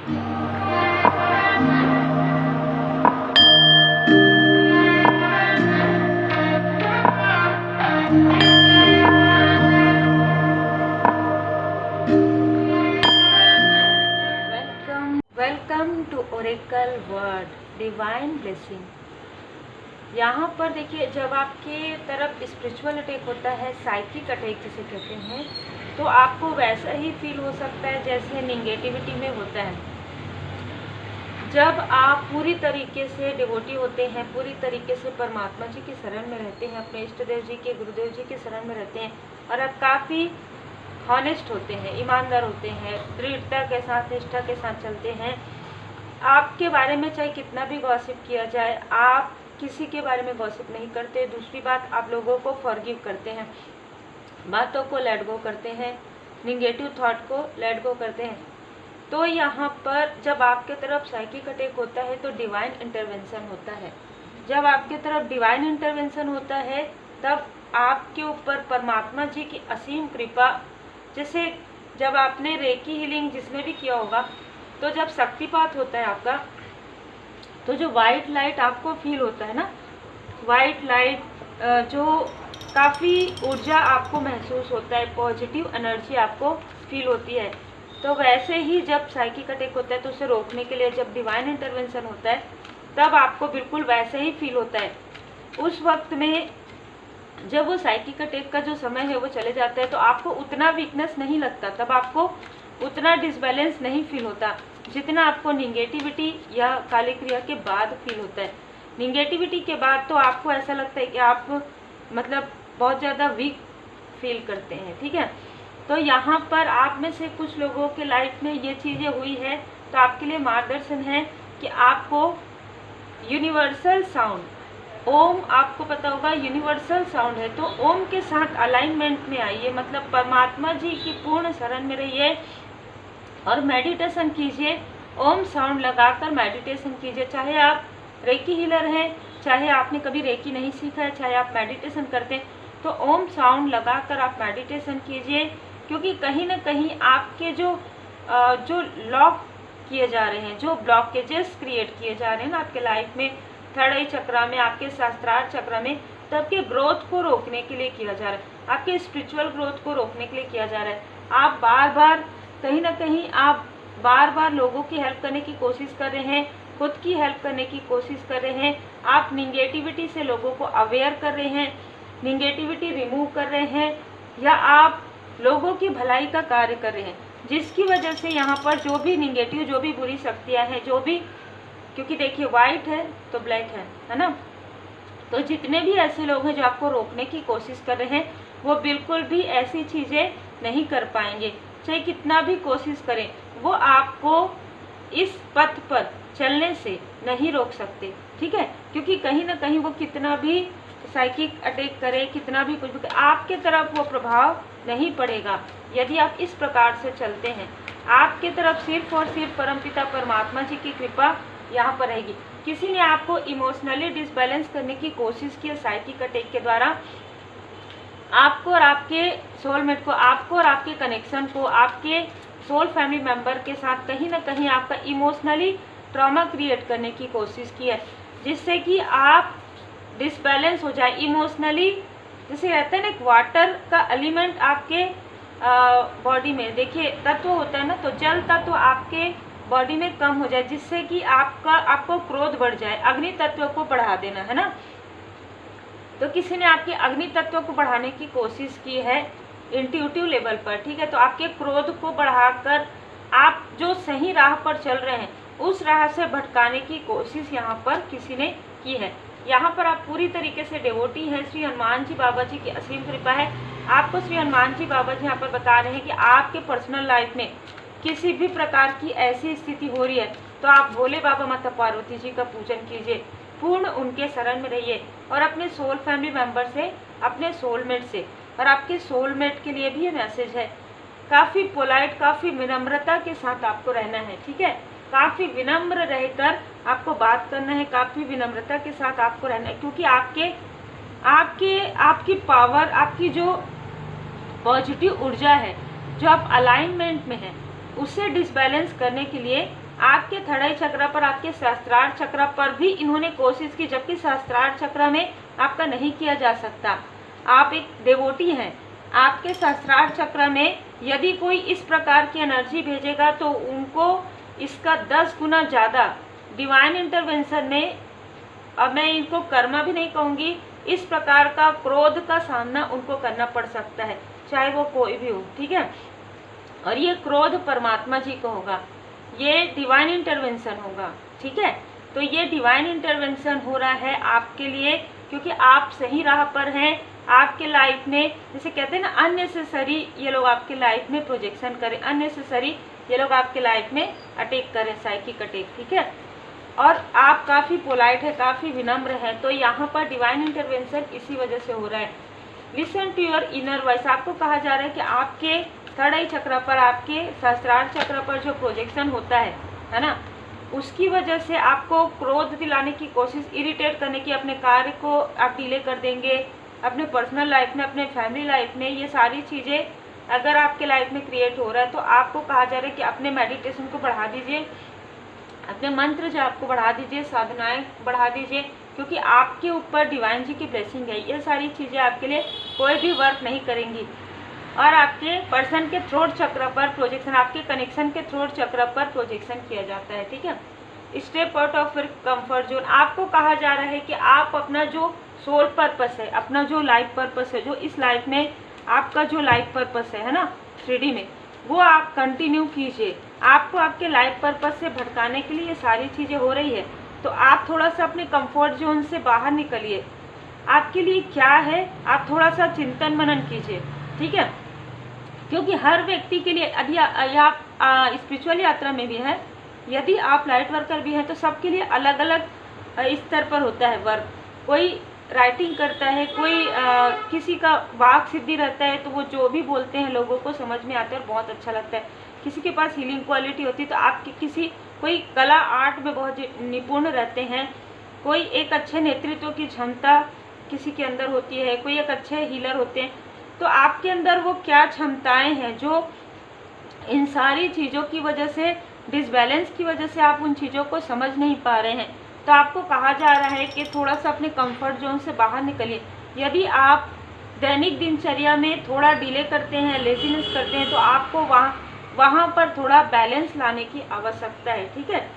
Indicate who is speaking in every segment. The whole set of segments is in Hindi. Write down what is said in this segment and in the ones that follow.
Speaker 1: Welcome to Oracle Word Divine Blessing. यहाँ पर देखिए, जब आपके तरफ स्पिरिचुअल अटैक होता है, साइकिक अटैक जिसे कहते हैं, तो आपको वैसा ही फील हो सकता है जैसे नेगेटिविटी में होता है। जब आप पूरी तरीके से डिवोटी होते हैं, पूरी तरीके से परमात्मा जी की शरण में रहते हैं, अपने इष्ट देव जी के, गुरुदेव जी के शरण में रहते हैं, और आप काफ़ी हॉनेस्ट होते हैं, ईमानदार होते हैं, दृढ़ता के साथ, निष्ठा के साथ चलते हैं। आपके बारे में चाहे कितना भी गॉसिप किया जाए, आप किसी के बारे में गॉसिप नहीं करते। दूसरी बात, आप लोगों को फॉरगिव करते हैं, बातों को लेट गो करते हैं, निगेटिव थॉट को लेट गो करते हैं। तो यहाँ पर जब आपके तरफ साइकिक अटैक होता है तो डिवाइन इंटरवेंशन होता है। जब आपके तरफ डिवाइन इंटरवेंशन होता है तब आपके ऊपर परमात्मा जी की असीम कृपा, जैसे जब आपने रेकी हीलिंग जिसने भी किया होगा, तो जब शक्तिपात होता है आपका, तो जो वाइट लाइट आपको फील होता है ना, वाइट लाइट, जो काफ़ी ऊर्जा आपको महसूस होता है, पॉजिटिव एनर्जी आपको फील होती है। तो वैसे ही जब साइकिक अटैक होता है तो उसे रोकने के लिए जब डिवाइन इंटरवेंशन होता है तब आपको बिल्कुल वैसे ही फील होता है। उस वक्त में जब वो साइकिक अटैक का जो समय है वो चले जाता है तो आपको उतना वीकनेस नहीं लगता, तब आपको उतना डिसबैलेंस नहीं फील होता जितना आपको निगेटिविटी या काली क्रिया के बाद फील होता है। निगेटिविटी के बाद तो आपको ऐसा लगता है कि आप मतलब बहुत ज़्यादा वीक फील करते हैं, ठीक है। तो यहाँ पर आप में से कुछ लोगों के लाइफ में ये चीज़ें हुई है, तो आपके लिए मार्गदर्शन है कि आपको यूनिवर्सल साउंड, ओम आपको पता होगा यूनिवर्सल साउंड है, तो ओम के साथ अलाइनमेंट में आइए, मतलब परमात्मा जी की पूर्ण शरण में रहिए और मेडिटेशन कीजिए। ओम साउंड लगाकर मेडिटेशन कीजिए। चाहे आप रेकी हीलर हैं, चाहे आपने कभी रेकी नहीं सीखा है, चाहे आप मेडिटेशन करते हैं, तो ओम साउंड लगाकर आप मेडिटेशन कीजिए। क्योंकि कहीं ना कहीं आपके जो लॉक किए जा रहे हैं, जो ब्लॉकेजेस क्रिएट किए जा रहे हैं ना आपके लाइफ में, थर्ड आई चक्र में, आपके सहस्त्रार चक्र में, तो आपके ग्रोथ को रोकने के लिए किया जा रहा है, आपके स्पिरिचुअल ग्रोथ को रोकने के लिए किया जा रहा है। आप बार बार कहीं ना कहीं आप बार बार लोगों की हेल्प करने की कोशिश कर रहे हैं, खुद की हेल्प करने की कोशिश कर रहे हैं, आप निगेटिविटी से लोगों को अवेयर कर रहे हैं, निगेटिविटी रिमूव कर रहे हैं, या आप लोगों की भलाई का कार्य कर रहे हैं, जिसकी वजह से यहाँ पर जो भी निगेटिव, जो भी बुरी शक्तियाँ हैं, जो भी, क्योंकि देखिए वाइट है तो ब्लैक है ना, तो जितने भी ऐसे लोग हैं जो आपको रोकने की कोशिश कर रहे हैं, वो बिल्कुल भी ऐसी चीज़ें नहीं कर पाएंगे। चाहे कितना भी कोशिश करें, वो आपको इस पथ पर चलने से नहीं रोक सकते, ठीक है। क्योंकि कहीं ना कहीं वो कितना भी साइकिक अटैक करे, कितना भी कुछ भी करे, आपके तरफ वो प्रभाव नहीं पड़ेगा यदि आप इस प्रकार से चलते हैं। आपके तरफ सिर्फ और सिर्फ परमपिता परमात्मा जी की कृपा यहाँ पर रहेगी। किसी ने आपको इमोशनली डिसबैलेंस करने की कोशिश की साइकिक अटैक के द्वारा, आपको और आपके सोलमेट को, आपको और आपके कनेक्शन को, आपके सोल फैमिली मेंबर के साथ कहीं ना कहीं आपका इमोशनली ट्रॉमा क्रिएट करने की कोशिश की है, जिससे कि आप डिसबैलेंस हो जाए इमोशनली। जैसे रहता है ना, एक वाटर का एलिमेंट आपके बॉडी में, देखिए तत्व होता है ना, तो जल तत्व आपके बॉडी में कम हो जाए, जिससे कि आपको क्रोध बढ़ जाए, अग्नि तत्व को बढ़ा देना, है ना। तो किसी ने आपके अग्नि तत्व को बढ़ाने की कोशिश की है इंट्यूटिव लेवल पर, ठीक है। तो आपके क्रोध को बढ़ाकर आप जो सही राह पर चल रहे हैं उस राह से भटकाने की कोशिश यहाँ पर किसी ने की है। यहाँ पर आप पूरी तरीके से डिवोटी हैं, श्री हनुमान जी बाबा जी की असीम कृपा है। आपको श्री हनुमान जी बाबा जी यहाँ पर बता रहे हैं कि आपके पर्सनल लाइफ में किसी भी प्रकार की ऐसी स्थिति हो रही है तो आप भोले बाबा माता पार्वती जी का पूजन कीजिए, पूर्ण उनके शरण में रहिए, और अपने सोल फैमिली मेंबर से, अपने सोलमेट से, और आपके सोलमेट के लिए भी ये मैसेज है, काफ़ी पोलाइट, काफ़ी विनम्रता के साथ आपको रहना है, ठीक है। काफ़ी विनम्र रहकर आपको बात करना है, काफ़ी विनम्रता के साथ आपको रहना है, क्योंकि आपकी पावर, आपकी जो पॉजिटिव ऊर्जा है, जो आप अलाइनमेंट में है, उसे डिसबैलेंस करने के लिए आपके थर्ड आई चक्र पर, आपके सहस्त्रार चक्र पर भी इन्होंने कोशिश की, जबकि सहस्त्रार चक्र में आपका नहीं किया जा सकता। आप एक डेवोटी हैं, आपके सहस्त्रार चक्र में यदि कोई इस प्रकार की एनर्जी भेजेगा तो उनको इसका 10 गुना ज़्यादा डिवाइन इंटरवेंशन में, अब मैं इनको कर्मा भी नहीं कहूँगी, इस प्रकार का क्रोध का सामना उनको करना पड़ सकता है, चाहे वो कोई भी हो, ठीक है। और ये क्रोध परमात्मा जी को होगा, ये डिवाइन इंटरवेंशन होगा, ठीक है। तो ये डिवाइन इंटरवेंशन हो रहा है आपके लिए, क्योंकि आप सही राह पर हैं। आपके लाइफ में जैसे कहते हैं ना, अननेसेसरी ये लोग आपके लाइफ में प्रोजेक्शन करें, अननेसेसरी ये लोग आपके लाइफ में अटैक करें, साइकिक अटैक, ठीक है। और आप काफ़ी पोलाइट है, काफ़ी विनम्र हैं, तो यहाँ पर डिवाइन इंटरवेंशन इसी वजह से हो रहा है। Listen to your inner voice, आपको कहा जा रहा है कि आपके थर्ड आई चक्र पर, आपके सहस्त्रार चक्र पर जो प्रोजेक्शन होता है ना, उसकी वजह से आपको क्रोध दिलाने की कोशिश, इरिटेट करने की, अपने कार्य को आप डिले कर देंगे, अपने पर्सनल लाइफ में, अपने फैमिली लाइफ में, ये सारी चीज़ें अगर आपके लाइफ में क्रिएट हो रहा है तो आपको कहा जा रहा है कि अपने मेडिटेशन को बढ़ा दीजिए, अपने मंत्र जाप को बढ़ा दीजिए, साधनाएं बढ़ा दीजिए, क्योंकि आपके ऊपर डिवाइन जी की ब्लेसिंग है। ये सारी चीज़ें आपके लिए कोई भी वर्क नहीं करेंगी। और आपके पर्सन के थ्रोट चक्र पर प्रोजेक्शन, आपके कनेक्शन के थ्रोट चक्र पर प्रोजेक्शन किया जाता है, ठीक है। Step out of comfort zone, आपको कहा जा रहा है कि आप अपना जो सोल पर्पस है, अपना जो लाइफ पर्पस है, जो इस लाइफ में आपका जो लाइफ पर्पस है ना 3D में, वो आप कंटिन्यू कीजिए। आपको आपके लाइफ पर्पस से भटकाने के लिए ये सारी चीज़ें हो रही है, तो आप थोड़ा सा अपने कंफर्ट जोन से बाहर निकलिए। आपके लिए क्या है, आप थोड़ा सा चिंतन मनन कीजिए, ठीक है। क्योंकि हर व्यक्ति के लिए, यदि आप स्पिरिचुअल यात्रा में भी है, यदि आप लाइट वर्कर भी हैं, तो सबके लिए अलग अलग स्तर पर होता है वर्क। कोई राइटिंग करता है, कोई किसी का वाक सिद्धि रहता है, तो वो जो भी बोलते हैं लोगों को समझ में आता है और बहुत अच्छा लगता है। किसी के पास हीलिंग क्वालिटी होती है, तो आपकी कोई कला आर्ट में बहुत निपुण रहते हैं, कोई एक अच्छे नेतृत्व की क्षमता किसी के अंदर होती है, कोई एक अच्छे हीलर होते हैं। तो आपके अंदर वो क्या क्षमताएं हैं जो इन सारी चीज़ों की वजह से, डिसबैलेंस की वजह से आप उन चीज़ों को समझ नहीं पा रहे हैं। तो आपको कहा जा रहा है कि थोड़ा सा अपने कंफर्ट जोन से बाहर निकलिए। यदि आप दैनिक दिनचर्या में थोड़ा डिले करते हैं, लेजीनेस करते हैं, तो आपको वहाँ पर थोड़ा बैलेंस लाने की आवश्यकता है, ठीक है।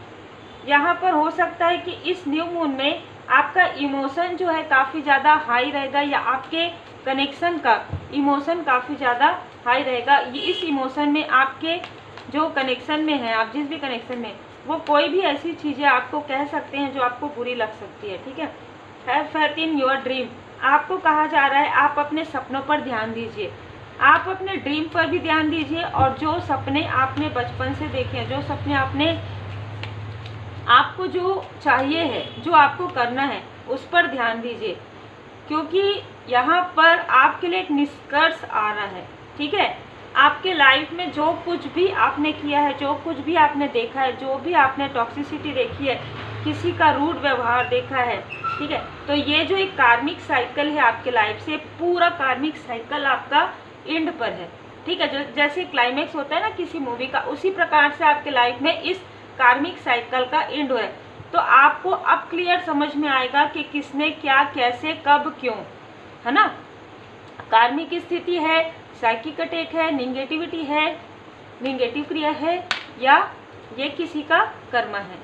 Speaker 1: यहाँ पर हो सकता है कि इस न्यू मून में आपका इमोशन जो है काफ़ी ज़्यादा हाई रहेगा, या आपके कनेक्शन का इमोशन काफ़ी ज़्यादा हाई रहेगा। ये इस इमोशन में, आपके जो कनेक्शन में है, आप जिस भी कनेक्शन में, वो कोई भी ऐसी चीज़ें आपको कह सकते हैं जो आपको बुरी लग सकती है, ठीक है। Have faith in your dream, आपको कहा जा रहा है आप अपने सपनों पर ध्यान दीजिए, आप अपने ड्रीम पर भी ध्यान दीजिए, और जो सपने आपने बचपन से देखे हैं, जो सपने आपको जो चाहिए है, जो आपको करना है, उस पर ध्यान दीजिए, क्योंकि यहाँ पर आपके लिए एक निष्कर्ष आ रहा है, ठीक है। आपके लाइफ में जो कुछ भी आपने किया है, जो कुछ भी आपने देखा है, जो भी आपने टॉक्सिसिटी देखी है, किसी का रूड व्यवहार देखा है, ठीक है, तो ये जो एक कार्मिक साइकिल है आपके लाइफ से, पूरा कार्मिक साइकिल आपका एंड पर है, ठीक है। जो जैसे क्लाइमेक्स होता है ना किसी मूवी का, उसी प्रकार से आपके लाइफ में इस कार्मिक साइकिल का एंड है। तो आपको अब क्लियर समझ में आएगा कि किसने क्या, कैसे, कब, क्यों, है ना। कार्मिक स्थिति है, साइकिक अटैक है, निगेटिविटी है, निगेटिव क्रिया है, या ये किसी का कर्मा है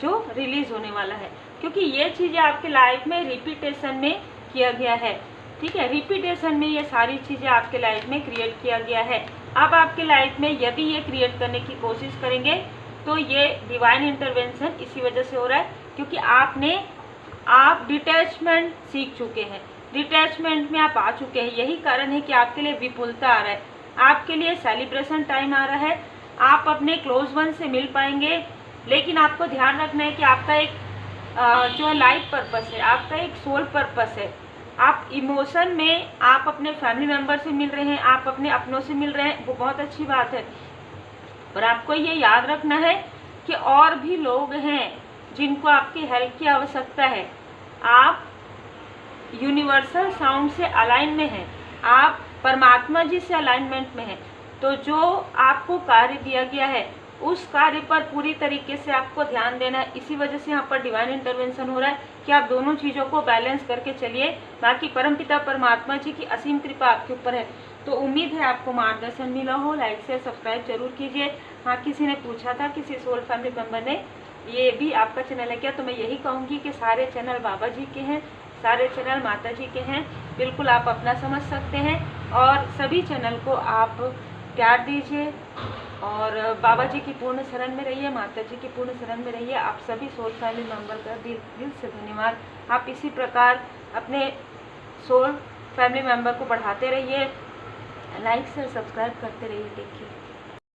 Speaker 1: जो रिलीज होने वाला है, क्योंकि ये चीज़ें आपके लाइफ में रिपीटेशन में किया गया है, ठीक है। रिपीटेशन में ये सारी चीज़ें आपके लाइफ में क्रिएट किया गया है। अब आपके लाइफ में यदि ये क्रिएट करने की कोशिश करेंगे तो ये डिवाइन इंटरवेंशन इसी वजह से हो रहा है, क्योंकि आप डिटैचमेंट सीख चुके हैं, डिटैचमेंट में आप आ चुके हैं। यही कारण है कि आपके लिए विपुलता आ रहा है, आपके लिए सेलिब्रेशन टाइम आ रहा है, आप अपने क्लोज वन से मिल पाएंगे। लेकिन आपको ध्यान रखना है कि आपका एक जो लाइफ पर्पस है, आपका एक सोल पर्पस है। आप इमोशन में आप अपने फैमिली मेम्बर से मिल रहे हैं, आप अपने अपनों से मिल रहे हैं, वो बहुत अच्छी बात है। पर आपको ये याद रखना है कि और भी लोग हैं जिनको आपकी हेल्प की आवश्यकता है। आप यूनिवर्सल साउंड से अलाइन में हैं, आप परमात्मा जी से अलाइनमेंट में हैं। तो जो आपको कार्य दिया गया है उस कार्य पर पूरी तरीके से आपको ध्यान देना है। इसी वजह से यहाँ पर डिवाइन इंटरवेंशन हो रहा है कि आप दोनों चीज़ों को बैलेंस करके चलिए। बाकी परमपिता परमात्मा जी की असीम कृपा आपके ऊपर है। तो उम्मीद है आपको मार्गदर्शन मिला हो। लाइक शेयर सब्सक्राइब जरूर कीजिए। हाँ, किसी ने पूछा था, किसी सोल फैमिली मेम्बर ने, ये भी आपका चैनल है क्या? तो मैं यही कहूँगी कि सारे चैनल बाबा जी के हैं, सारे चैनल माता जी के हैं। बिल्कुल आप अपना समझ सकते हैं और सभी चैनल को आप प्यार दीजिए और बाबा जी की पूर्ण शरण में रहिए, माता जी की पूर्ण शरण में रहिए। आप सभी सोल फैमिली मेंबर का दिल से धन्यवाद। आप इसी प्रकार अपने सोल फैमिली मेंबर को बढ़ाते रहिए, लाइक से सब्सक्राइब करते रहिए। देखिए।